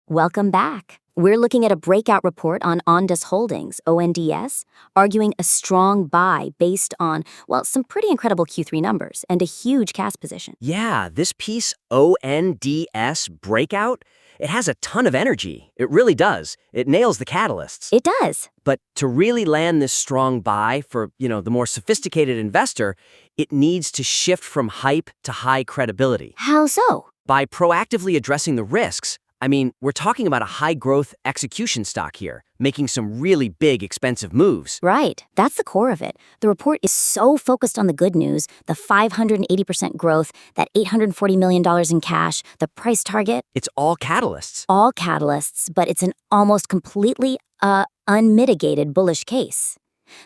Welcome back. We're looking at a breakout report on ONDS Holdings, ONDS, arguing a strong buy based on, well, some pretty incredible Q3 numbers and a huge cash position. Yeah, this piece, ONDS Breakout, it has a ton of energy. It really does. It nails the catalysts. It does. But to really land this strong buy for, the more sophisticated investor, it needs to shift from hype to high credibility. How so? By proactively addressing the risks. We're talking about a high-growth execution stock here, making some really big, expensive moves. Right. That's the core of it. The report is so focused on the good news, the 580% growth, that $840 million in cash, the price target. It's all catalysts. All catalysts, but it's an almost completely unmitigated bullish case.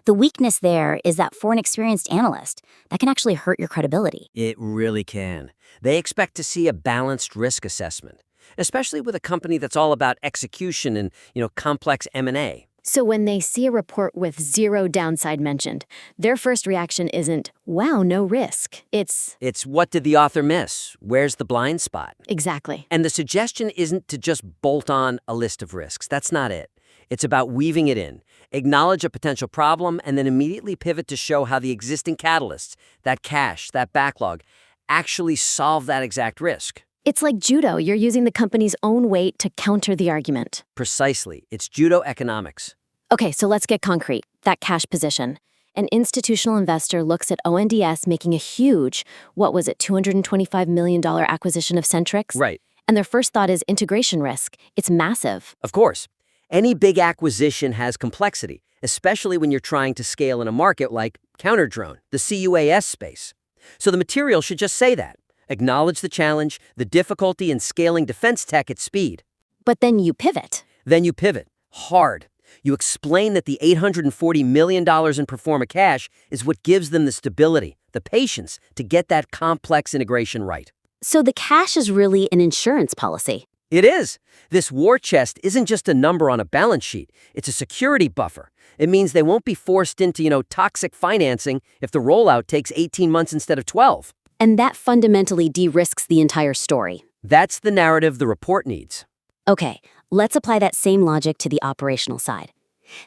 The weakness there is that for an experienced analyst, that can actually hurt your credibility. It really can. They expect to see a balanced risk assessment, especially with a company that's all about execution and, complex M&A. So when they see a report with zero downside mentioned, their first reaction isn't, wow, no risk. It's what did the author miss? Where's the blind spot? exactly. And the suggestion isn't to just bolt on a list of risks. That's not it. It's about weaving it in, acknowledge a potential problem, and then immediately pivot to show how the existing catalysts, that cash, that backlog, actually solve that exact risk. It's like judo. You're using the company's own weight to counter the argument. Precisely. It's judo economics. Okay, so let's get concrete. That cash position. An institutional investor looks at ONDS making a huge, $225 million acquisition of Centrix? Right. And their first thought is integration risk. It's massive. Of course. Any big acquisition has complexity, especially when you're trying to scale in a market like counter-drone, the CUAS space. So the material should just say that. Acknowledge the challenge, the difficulty in scaling defense tech at speed. But then you pivot. Then you pivot. Hard. You explain that the $840 million in pro forma cash is what gives them the stability, the patience to get that complex integration right. So the cash is really an insurance policy. It is. This war chest isn't just a number on a balance sheet. It's a security buffer. It means they won't be forced into, toxic financing if the rollout takes 18 months instead of 12. And that fundamentally de-risks the entire story. That's the narrative the report needs. Okay, let's apply that same logic to the operational side.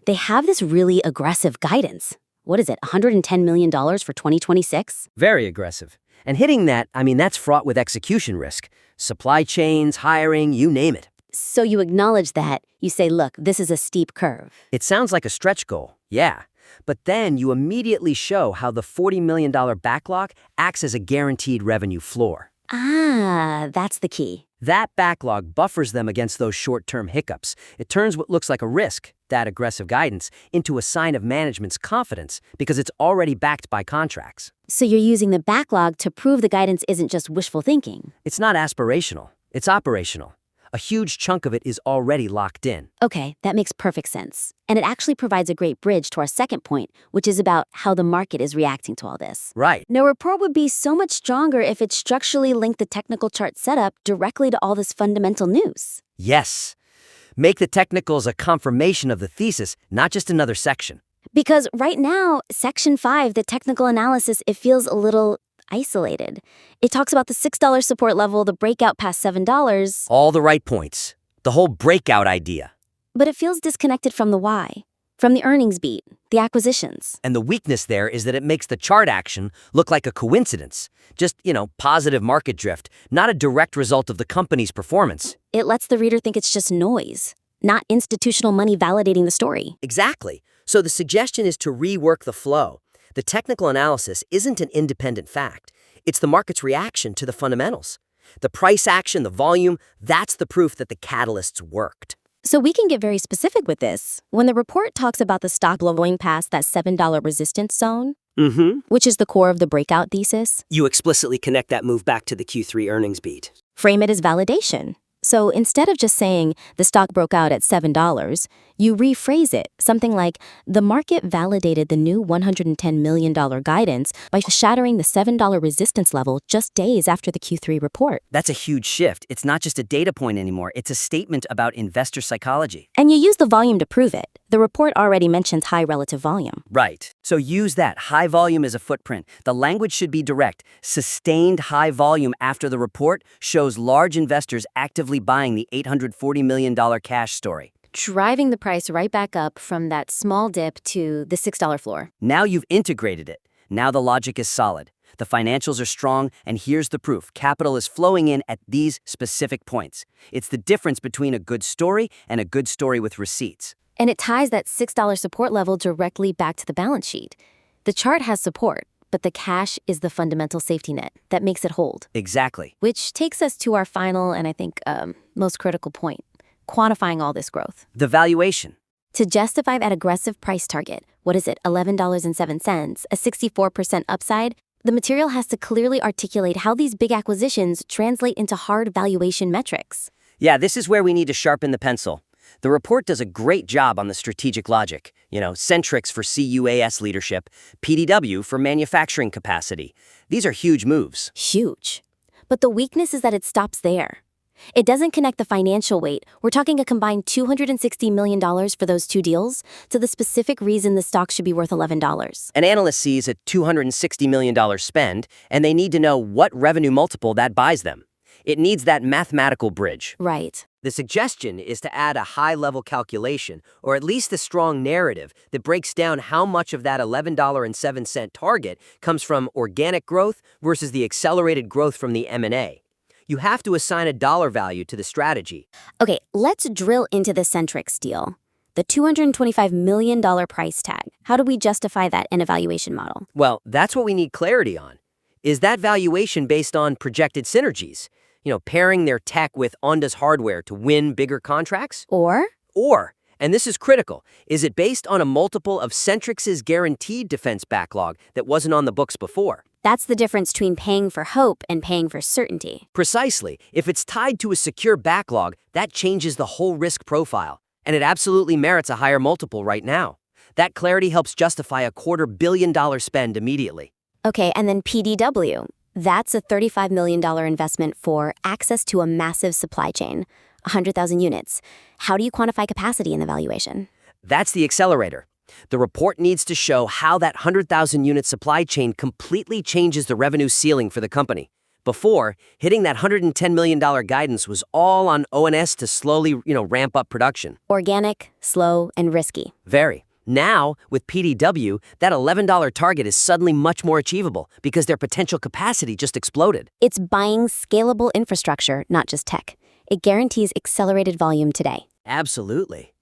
They have this really aggressive guidance. What is it, $110 million for 2026? Very aggressive. And hitting that, that's fraught with execution risk. Supply chains, hiring, you name it. So you acknowledge that. You say, look, this is a steep curve. It sounds like a stretch goal, yeah. But then you immediately show how the $40 million backlog acts as a guaranteed revenue floor. Ah, that's the key. That backlog buffers them against those short-term hiccups. It turns what looks like a risk, that aggressive guidance, into a sign of management's confidence because it's already backed by contracts. So you're using the backlog to prove the guidance isn't just wishful thinking. It's not aspirational. It's operational. A huge chunk of it is already locked in. Okay, that makes perfect sense. And it actually provides a great bridge to our second point, which is about how the market is reacting to all this. Right. No report would be so much stronger if it structurally linked the technical chart setup directly to all this fundamental news. Yes. Make the technicals a confirmation of the thesis, not just another section. Because right now, Section 5, the technical analysis, it feels a little isolated. It talks about the $6 support level, the breakout past $7. All the right points. The whole breakout idea. But it feels disconnected from the why, from the earnings beat, the acquisitions. And the weakness there is that it makes the chart action look like a coincidence. Just, positive market drift, not a direct result of the company's performance. It lets the reader think it's just noise, not institutional money validating the story. Exactly. So the suggestion is to rework the flow. The technical analysis isn't an independent fact. It's the market's reaction to the fundamentals. The price action, the volume, that's the proof that the catalysts worked. So we can get very specific with this. When the report talks about the stock blowing past that $7 resistance zone, which is the core of the breakout thesis, You explicitly connect that move back to the Q3 earnings beat. frame it as validation. So instead of just saying the stock broke out at $7, you rephrase it, something like the market validated the new $110 million guidance by shattering the $7 resistance level just days after the Q3 report. That's a huge shift. It's not just a data point anymore. It's a statement about investor psychology. And you use the volume to prove it. The report already mentions high relative volume. Right. So use that. High volume as a footprint. The language should be direct. Sustained high volume after the report shows large investors actively buying the $840 million cash story. Driving the price right back up from that small dip to the $6 floor. Now you've integrated it. Now the logic is solid. The financials are strong, and here's the proof. Capital is flowing in at these specific points. It's the difference between a good story and a good story with receipts. And it ties that $6 support level directly back to the balance sheet. The chart has support, but the cash is the fundamental safety net that makes it hold. Exactly. Which takes us to our final and I think most critical point, quantifying all this growth. The valuation. To justify that aggressive price target, what is it, $11.07, a 64% upside, the material has to clearly articulate how these big acquisitions translate into hard valuation metrics. Yeah, this is where we need to sharpen the pencil. The report does a great job on the strategic logic. Centrix for CUAS leadership, PDW for manufacturing capacity. These are huge moves. Huge. But the weakness is that it stops there. It doesn't connect the financial weight. We're talking a combined $260 million for those two deals to the specific reason the stock should be worth $11. An analyst sees a $260 million spend, and they need to know what revenue multiple that buys them. It needs that mathematical bridge. Right. The suggestion is to add a high-level calculation, or at least a strong narrative, that breaks down how much of that $11.07 target comes from organic growth versus the accelerated growth from the M&A. You have to assign a dollar value to the strategy. Okay, let's drill into the Centrix deal. The $225 million price tag. How do we justify that in a valuation model? Well, that's what we need clarity on. Is that valuation based on projected synergies? Pairing their tech with ONDS hardware to win bigger contracts? Or, and this is critical, is it based on a multiple of Centrix's guaranteed defense backlog that wasn't on the books before? that's the difference between paying for hope and paying for certainty. Precisely. If it's tied to a secure backlog, that changes the whole risk profile. And it absolutely merits a higher multiple right now. That clarity helps justify a $250 million spend immediately. Okay, and then PDW. That's a $35 million investment for access to a massive supply chain, 100,000 units. How do you quantify capacity in the valuation? That's the accelerator. The report needs to show how that 100,000 unit supply chain completely changes the revenue ceiling for the company. Before, hitting that $110 million guidance was all on ONS to slowly, ramp up production. Organic, slow, and risky. Very. Now, with PDW, that $11 target is suddenly much more achievable because their potential capacity just exploded. It's buying scalable infrastructure, not just tech. It guarantees accelerated volume today. Absolutely.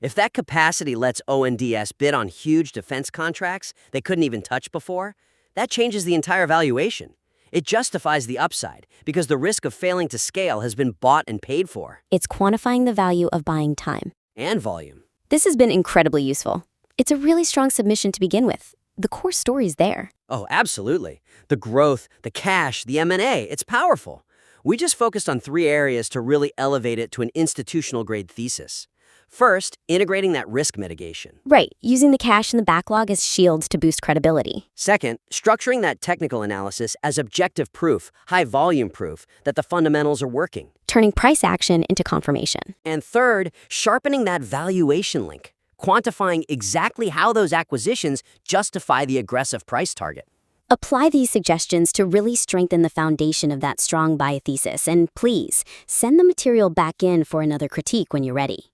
If that capacity lets ONDS bid on huge defense contracts they couldn't even touch before, that changes the entire valuation. It justifies the upside because the risk of failing to scale has been bought and paid for. It's quantifying the value of buying time. And volume. This has been incredibly useful. It's a really strong submission to begin with. The core story's there. Oh, absolutely. The growth, the cash, the M&A, it's powerful. We just focused on 3 areas to really elevate it to an institutional-grade thesis. First, integrating that risk mitigation. Right, using the cash in the backlog as shields to boost credibility. Second, structuring that technical analysis as objective proof, high-volume proof, that the fundamentals are working. Turning price action into confirmation. And third, sharpening that valuation link, quantifying exactly how those acquisitions justify the aggressive price target. Apply these suggestions to really strengthen the foundation of that strong buy thesis, and please, send the material back in for another critique when you're ready.